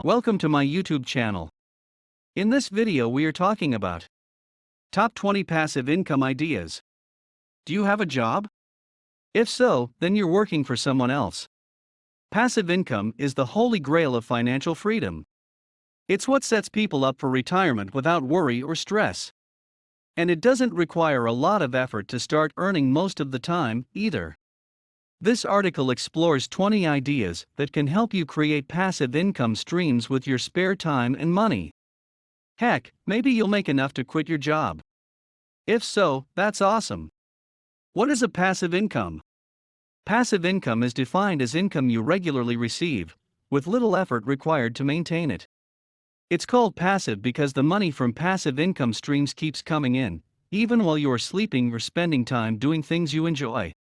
Welcome to my YouTube channel. In this video we are talking about Top 20 Passive Income Ideas. Do you have a job? If so, then you're working for someone else. Passive income is the holy grail of financial freedom. It's what sets people up for retirement without worry or stress. And it doesn't require a lot of effort to start earning most of the time, either. This article explores 20 ideas that can help you create passive income streams with your spare time and money. Heck, maybe you'll make enough to quit your job. If so, that's awesome. What is a passive income? Passive income is defined as income you regularly receive, with little effort required to maintain it. It's called passive because the money from passive income streams keeps coming in, even while you are sleeping or spending time doing things you enjoy.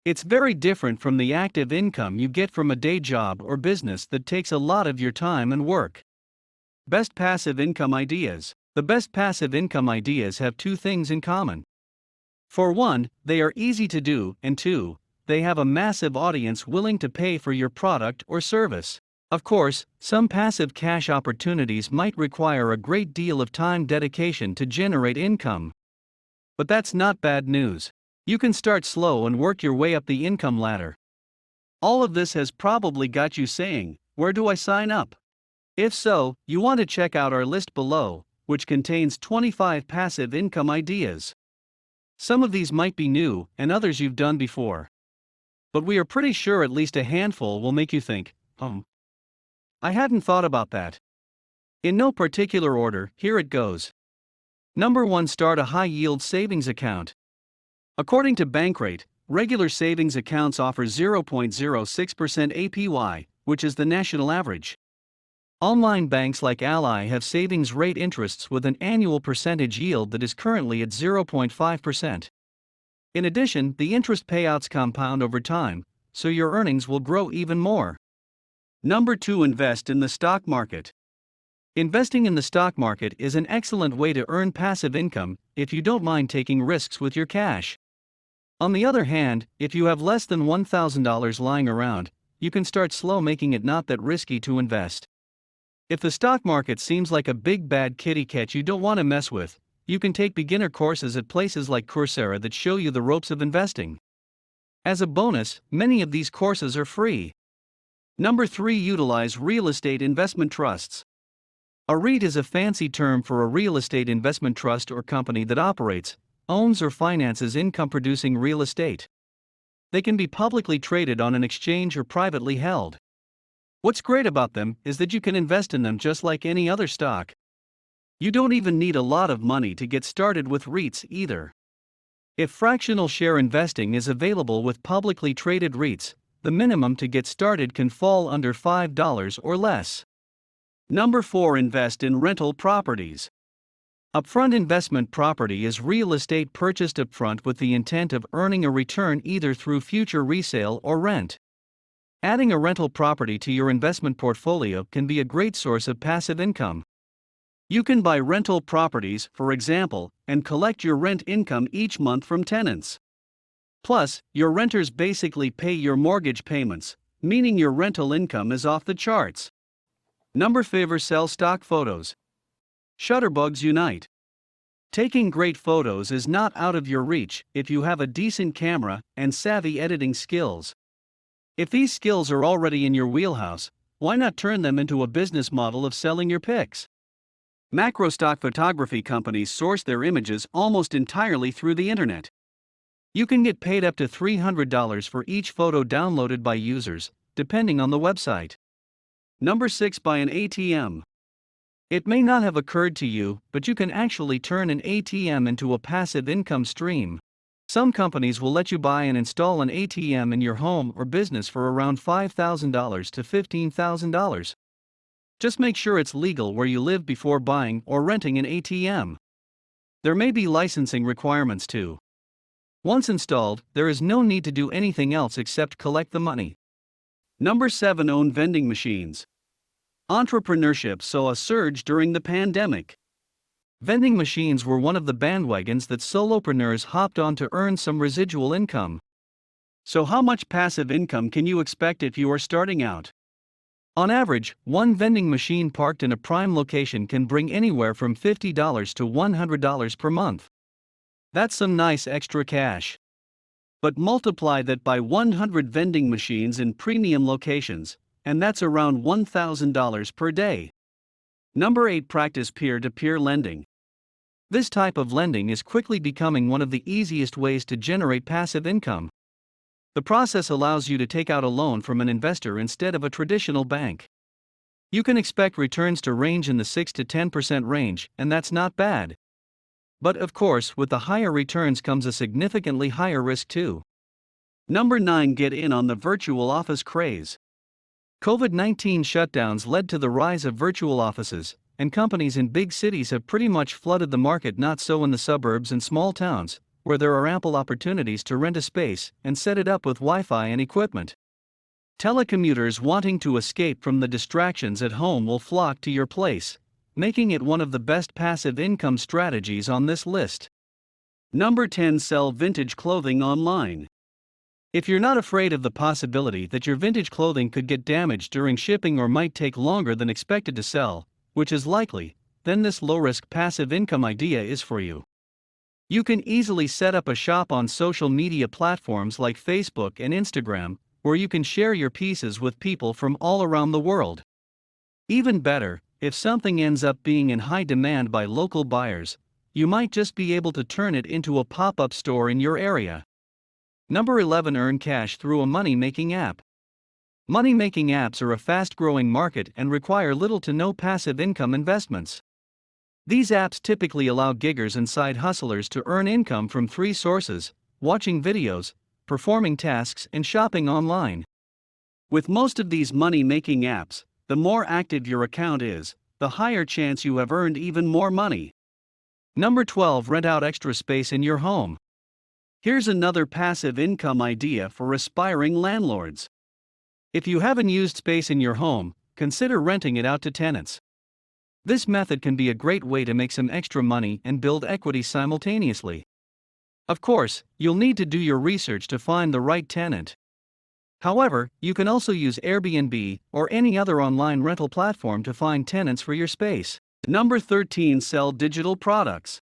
It's very different from the active income you get from a day job or business that takes a lot of your time and work. Best passive income ideas. The best passive income ideas have two things in common. For one, they are easy to do, and two, they have a massive audience willing to pay for your product or service. Of course, some passive cash opportunities might require a great deal of time dedication to generate income. But that's not bad news. You can start slow and work your way up the income ladder. All of this has probably got you saying, "Where do I sign up?" If so, you want to check out our list below, which contains 25 passive income ideas. Some of these might be new, and others you've done before. But we are pretty sure at least a handful will make you think, I hadn't thought about that. In no particular order, here it goes. Number 1. Start a high-yield savings account. According to Bankrate, regular savings accounts offer 0.06% APY, which is the national average. Online banks like Ally have savings rate interests with an annual percentage yield that is currently at 0.5%. In addition, the interest payouts compound over time, so your earnings will grow even more. Number 2. Invest in the stock market. Investing in the stock market is an excellent way to earn passive income if you don't mind taking risks with your cash. On the other hand, if you have less than $1,000 lying around, you can start slow, making it not that risky to invest. If the stock market seems like a big bad kitty cat you don't want to mess with, you can take beginner courses at places like Coursera that show you the ropes of investing. As a bonus, many of these courses are free. Number 3. Utilize real estate investment trusts. A REIT is a fancy term for a real estate investment trust or company that operates, owns or finances income-producing real estate. They can be publicly traded on an exchange or privately held. What's great about them is that you can invest in them just like any other stock. You don't even need a lot of money to get started with REITs either. If fractional share investing is available with publicly traded REITs, the minimum to get started can fall under $5 or less. Number 4. Invest in rental properties. Upfront investment property is real estate purchased upfront with the intent of earning a return either through future resale or rent. Adding a rental property to your investment portfolio can be a great source of passive income. You can buy rental properties, for example, and collect your rent income each month from tenants. Plus, your renters basically pay your mortgage payments, meaning your rental income is off the charts. Number 5. Sell stock photos. Shutterbugs unite. Taking great photos is not out of your reach if you have a decent camera and savvy editing skills. If these skills are already in your wheelhouse, why not turn them into a business model of selling your pics? Macro stock photography companies source their images almost entirely through the internet. You can get paid up to $300 for each photo downloaded by users, depending on the website. Number 6. Buy an ATM. It may not have occurred to you, but you can actually turn an ATM into a passive income stream. Some companies will let you buy and install an ATM in your home or business for around $5,000 to $15,000. Just make sure it's legal where you live before buying or renting an ATM. There may be licensing requirements too. Once installed, there is no need to do anything else except collect the money. Number 7. Own vending machines. Entrepreneurship saw a surge during the pandemic. Vending machines were one of the bandwagons that solopreneurs hopped on to earn some residual income. So how much passive income can you expect if you are starting out? On average, one vending machine parked in a prime location can bring anywhere from $50 to $100 per month. That's some nice extra cash. But multiply that by 100 vending machines in premium locations, and that's around $1,000 per day. Number 8. Practice peer-to-peer lending. This type of lending is quickly becoming one of the easiest ways to generate passive income. The process allows you to take out a loan from an investor instead of a traditional bank. You can expect returns to range in the 6 to 10% range, and that's not bad. But of course, with the higher returns comes a significantly higher risk too. Number 9. Get in on the virtual office craze. COVID-19 shutdowns led to the rise of virtual offices, and companies in big cities have pretty much flooded the market. Not so in the suburbs and small towns, where there are ample opportunities to rent a space and set it up with Wi-Fi and equipment. Telecommuters wanting to escape from the distractions at home will flock to your place, making it one of the best passive income strategies on this list. Number 10. Sell vintage clothing online. If you're not afraid of the possibility that your vintage clothing could get damaged during shipping or might take longer than expected to sell, which is likely, then this low-risk passive income idea is for you. You can easily set up a shop on social media platforms like Facebook and Instagram, where you can share your pieces with people from all around the world. Even better, if something ends up being in high demand by local buyers, you might just be able to turn it into a pop-up store in your area. Number 11. Earn cash through a money-making app. Money-making apps are a fast-growing market and require little to no passive income investments. These apps typically allow giggers and side hustlers to earn income from 3 sources: watching videos, performing tasks, and shopping online. With most of these money-making apps, the more active your account is, the higher chance you have earned even more money. Number 12. Rent out extra space in your home. Here's another passive income idea for aspiring landlords. If you have unused space in your home, consider renting it out to tenants. This method can be a great way to make some extra money and build equity simultaneously. Of course, you'll need to do your research to find the right tenant. However, you can also use Airbnb or any other online rental platform to find tenants for your space. Number 13. Sell digital products.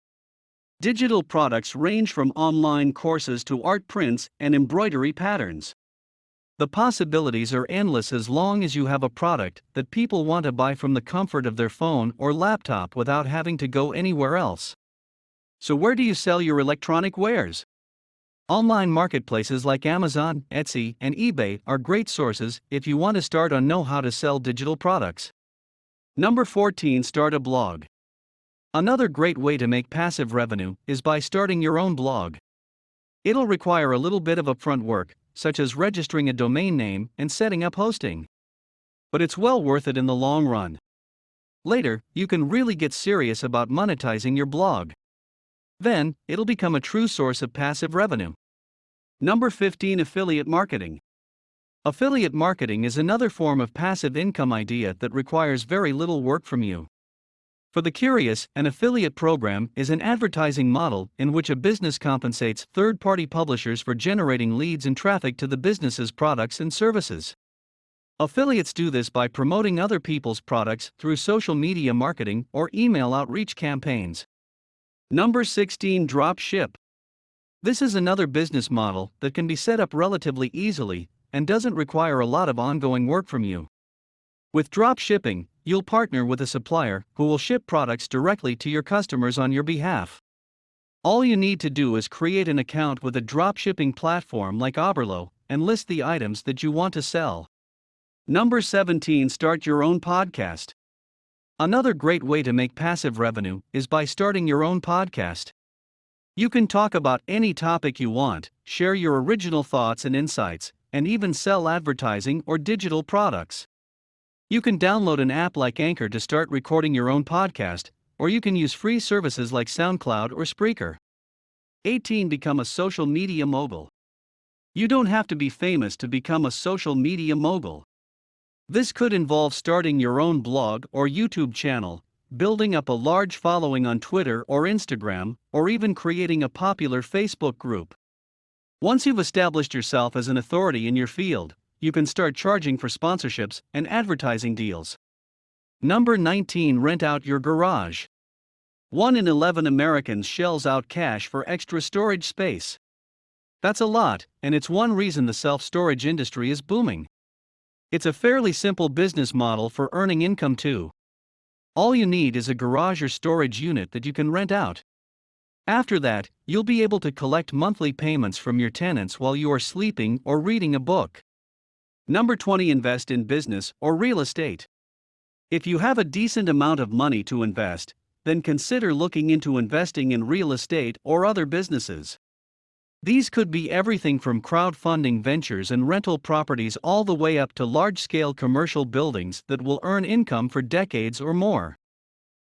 Digital products range from online courses to art prints and embroidery patterns. The possibilities are endless as long as you have a product that people want to buy from the comfort of their phone or laptop without having to go anywhere else. So where do you sell your electronic wares? Online marketplaces like Amazon, Etsy, and eBay are great sources if you want to start on know how to sell digital products. Number 14. Start a blog. Another great way to make passive revenue is by starting your own blog. It'll require a little bit of upfront work, such as registering a domain name and setting up hosting. But it's well worth it in the long run. Later, you can really get serious about monetizing your blog. Then, it'll become a true source of passive revenue. Number 15. Affiliate marketing. Affiliate marketing is another form of passive income idea that requires very little work from you. For the curious, an affiliate program is an advertising model in which a business compensates third-party publishers for generating leads and traffic to the business's products and services. Affiliates do this by promoting other people's products through social media marketing or email outreach campaigns. Number 16. Drop ship. This is another business model that can be set up relatively easily and doesn't require a lot of ongoing work from you. With drop shipping, you'll partner with a supplier who will ship products directly to your customers on your behalf. All you need to do is create an account with a dropshipping platform like Oberlo and list the items that you want to sell. Number 17. Start your own podcast. Another great way to make passive revenue is by starting your own podcast. You can talk about any topic you want, share your original thoughts and insights, and even sell advertising or digital products. You can download an app like Anchor to start recording your own podcast, or you can use free services like SoundCloud or Spreaker. 18. Become a social media mogul. You don't have to be famous to become a social media mogul. This could involve starting your own blog or YouTube channel, building up a large following on Twitter or Instagram, or even creating a popular Facebook group. Once you've established yourself as an authority in your field, you can start charging for sponsorships and advertising deals. Number 19. Rent out your garage. 1 in 11 Americans shells out cash for extra storage space. That's a lot, and it's one reason the self-storage industry is booming. It's a fairly simple business model for earning income too. All you need is a garage or storage unit that you can rent out. After that, you'll be able to collect monthly payments from your tenants while you are sleeping or reading a book. Number 20. Invest in business or real estate. If you have a decent amount of money to invest, then consider looking into investing in real estate or other businesses. These could be everything from crowdfunding ventures and rental properties all the way up to large-scale commercial buildings that will earn income for decades or more.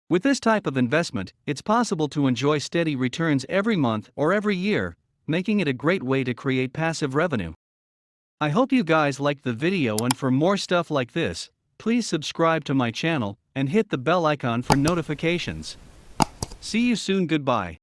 With this type of investment, it's possible to enjoy steady returns every month or every year, making it a great way to create passive revenue. I hope you guys liked the video, and for more stuff like this, please subscribe to my channel and hit the bell icon for notifications. See you soon. Goodbye.